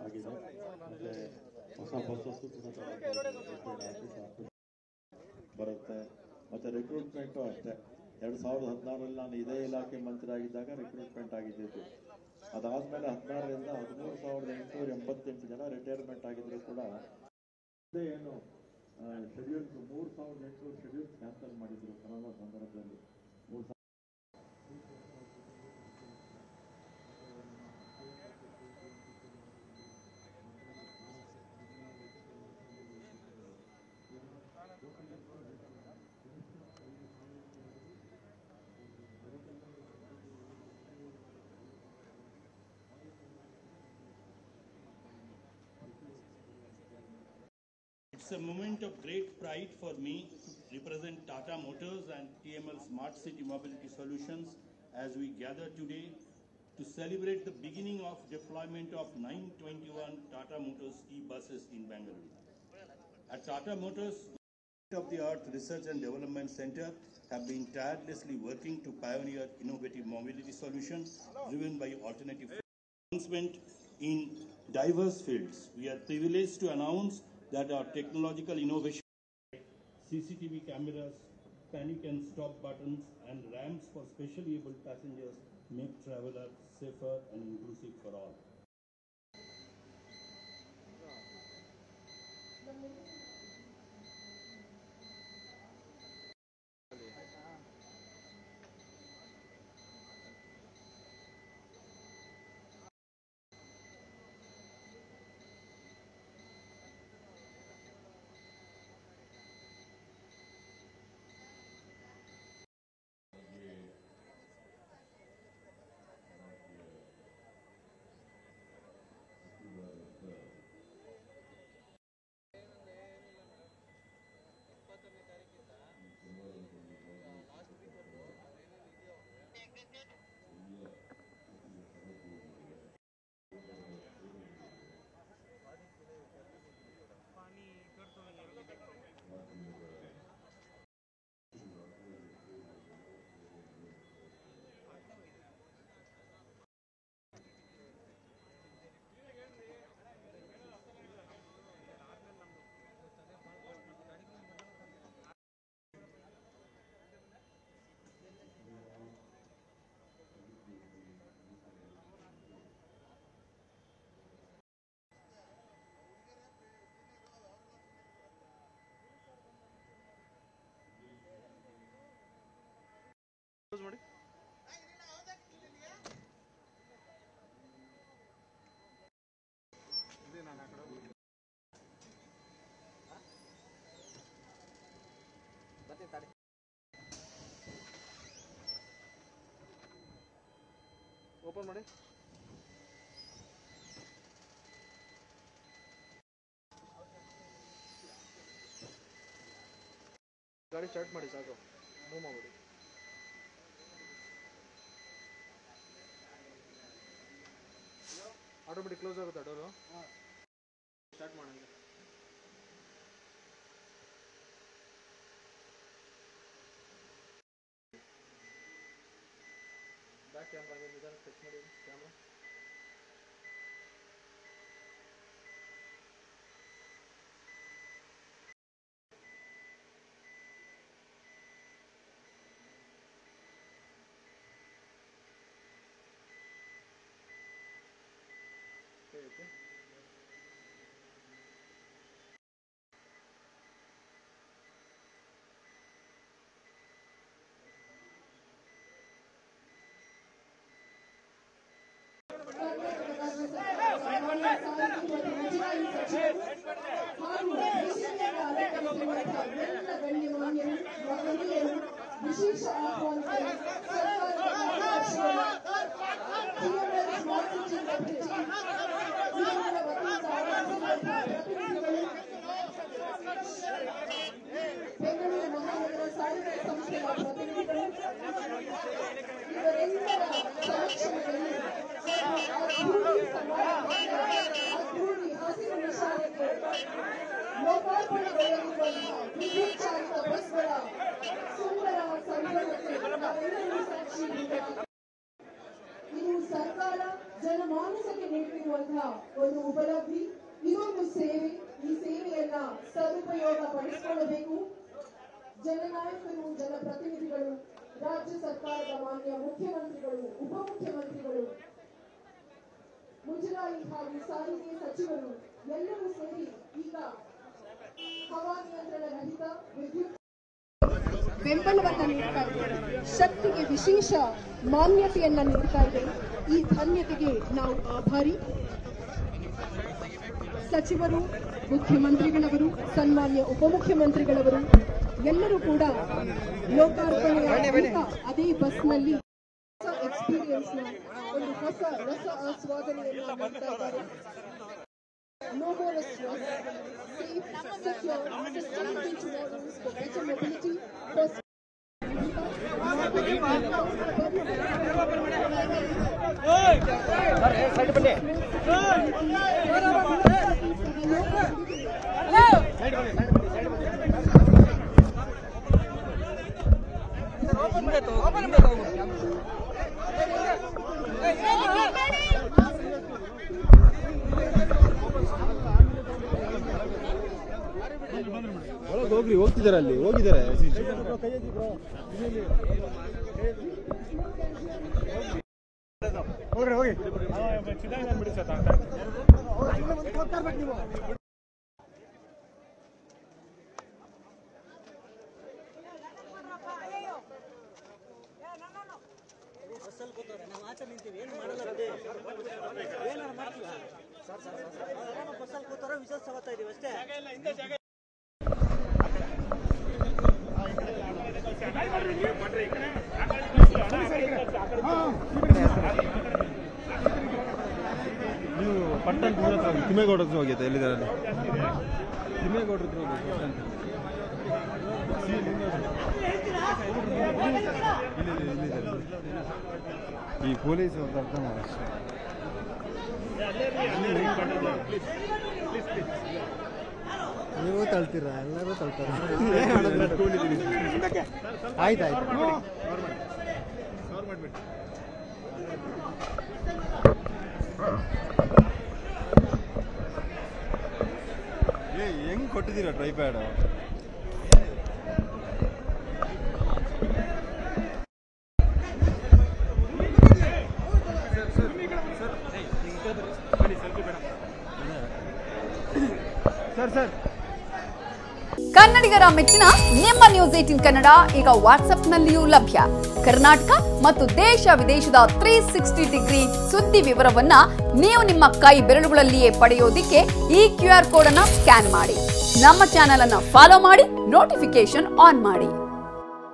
ಆಗಿದೆ. ಮತ್ತೆ ಹೊಸ ಬಸ್ಸಸ್ ಕೂಡ ಬರುತ್ತೆ. ಮತ್ತೆ ರಿಕ್ರೂಟ್ಮೆಂಟು ಅಷ್ಟೇ. 2016ರಲ್ಲಿ ನಾನು ಇದೇ ಇಲಾಖೆ ಮಂತ್ರಿ ಆಗಿದ್ದಾಗ ರಿಕ್ರೂಟ್ಮೆಂಟ್ ಆಗಿದ್ದು. ಅದಾದ್ಮೇಲೆ 16ರಿಂದ 13,888 ಜನ ರಿಟೈರ್ಮೆಂಟ್ ಆಗಿದ್ರು ಕೂಡ ಏನು ಶೆಡ್ಯೂಲ್ಸ್ 3,800 ಶೆಡ್ಯೂಲ್ಸ್ ಕ್ಯಾನ್ಸಲ್ ಮಾಡಿದ್ರು ಕರೋನಾ ಸಂದರ್ಭದಲ್ಲಿ. It's a moment of great pride for me to represent Tata Motors and TML Smart City Mobility Solutions as we gather today to celebrate the beginning of deployment of 921 Tata Motors e-buses in Bangalore. At Tata Motors, of the Earth Research and Development Center have been tirelessly working to pioneer innovative mobility solutions driven by alternative advancement in diverse fields. We are privileged to announce that our technological innovation, CCTV cameras, panic and stop buttons, and ramps for specially able passengers make travel safer and inclusive for all. ಮಾಡಿ open ಮಾಡಿ ಗಾಡಿ start ಮಾಡಿ ಸಾಕು move ಮಾಡಿ automatic close ಆಗುತ್ತಾ door start ಮಾಡಿ back camera ನಿಧಾನ touch ಮಾಡಿ ಕ್ಯಾಮ್ರಾ ಓಕೆ ವಿಶೇಷ ಬೆಂಗಳೂರು ಮಹಾನಗರ ಸಾರಿಗೆ ಸಂಸ್ಥೆಯ ಪ್ರತಿನಿಧಿಗಳು ಇವರೆಲ್ಲರ ಸಮಕ್ಷಮದಲ್ಲಿ ಅದ್ಧೂರಿ ಹಸಿರು ನಿಶಾನೆಗೆ ಲೋಕಾರ್ಪಣೆಗೊಳ್ಳಲಿರುವಂತಹ ವಿದ್ಯುತ್ ಚಾಲಿತ ಬಸ್ಗಳ ಸುಂದರ ಸಂಭ್ರಮಕ್ಕೆ ನಾವೆಲ್ಲರೂ ಸಾಕ್ಷಿ. ಇದು ಸರ್ಕಾರ ಜನಮಾನಸಕ್ಕೆ ನೀಡುತ್ತಿರುವಂತಹ ಒಂದು ಉಪಲಬ್ಧಿ, ಇದೊಂದು ಸೇವೆ. ಈ ಸೇವೆಯನ್ನ ಸದುಪಯೋಗ ಪಡಿಸಿಕೊಳ್ಳಬೇಕು. ಜನನಾಯಕರು, ಜನಪ್ರತಿನಿಧಿಗಳು, ರಾಜ್ಯ ಸರ್ಕಾರದ ಮಾನ್ಯ ಮುಖ್ಯಮಂತ್ರಿಗಳು, ಉಪಮುಖ್ಯಮಂತ್ರಿಗಳು, ಮುಜರಾಯಿ ಹಾಗೂ ಸಾರಿಗೆ ಸಚಿವರು ಎಲ್ಲರೂ ಸೇರಿ ಈಗ ಹವಾನಿಯಂತ್ರಣ ರಹಿತ ವಿದ್ಯುತ್ ಬೆಂಬಲವನ್ನು ನೀಡ್ತಾ ಇದೆ. ಶಕ್ತಿಗೆ ವಿಶೇಷ ಮಾನ್ಯತೆಯನ್ನ ನೀಡ್ತಾ ಇದೆ. ಈ ಧನ್ಯತೆಗೆ ನಾವು ಆಭಾರಿ. ಸಚಿವರು, ಮುಖ್ಯಮಂತ್ರಿಗಳವರು, ಸನ್ಮಾನ್ಯ ಉಪಮುಖ್ಯಮಂತ್ರಿಗಳವರು ಎಲ್ಲರೂ ಕೂಡ ಲೋಕಾರ್ಪಣೆಯ ಅದೇ ಬಸ್ನಲ್ಲಿ ಹೊಸ ಎಕ್ಸ್ಪೀರಿಯನ್ಸ್ ಒಂದು ಹೊಸ ರಸ ಆಸ್ವಾದನೆಯನ್ನು ಮಾಡ್ತಾ ಇದ್ದಾರೆ. No more stress, safe, secure, sustainable tomorrows for better mobility, ಹೋಗ್ತಿದ್ದಾರೆ ಅಲ್ಲಿ ಹೋಗಿದ್ದಾರೆ. ನೀವು ಪಟ್ಟಣ ತಿಮ್ಮೇಗೌಡ ಹತ್ರ ಹೋಗಿದ್ದೆ, ಎಲ್ಲಿದ್ದಾರೆ ತಿಮ್ಮೇಗೌಡ ಹತ್ರ ಈ ಪೊಲೀಸ್ ಅರ್ಥ ಮಾಡಿ ನೀವು ತಳ್ತೀರಾ, ಎಲ್ಲರೂ ತಳ್ತಾರೆ. ಆಯ್ತಾಯ್ತು. ಹೆಂಗ್ ಕೊಟ್ಟಿದ್ದೀರಾ ಟ್ರೈಪ್ಯಾಡ್? ಕನ್ನಡಿಗರ ಮೆಚ್ಚಿನ ನಿಮ್ಮ ನ್ಯೂಸ್ 18 ಕನ್ನಡ ಈಗ ವಾಟ್ಸ್ಆಪ್ನಲ್ಲಿಯೂ ಲಭ್ಯ. ಕರ್ನಾಟಕ ಮತ್ತು ದೇಶ ವಿದೇಶದ 360 ಡಿಗ್ರಿ ಸುದ್ದಿ ವಿವರವನ್ನ ನೀವು ನಿಮ್ಮ ಕೈ ಬೆರಳುಗಳಲ್ಲಿಯೇ ಪಡೆಯೋದಿಕ್ಕೆ ಈ QR ಕೋಡ್ ಅನ್ನು ಸ್ಕ್ಯಾನ್ ಮಾಡಿ. ನಮ್ಮ ಚಾನೆಲ್ ಅನ್ನು ಫಾಲೋ ಮಾಡಿ, ನೋಟಿಫಿಕೇಶನ್ ಆನ್ ಮಾಡಿ.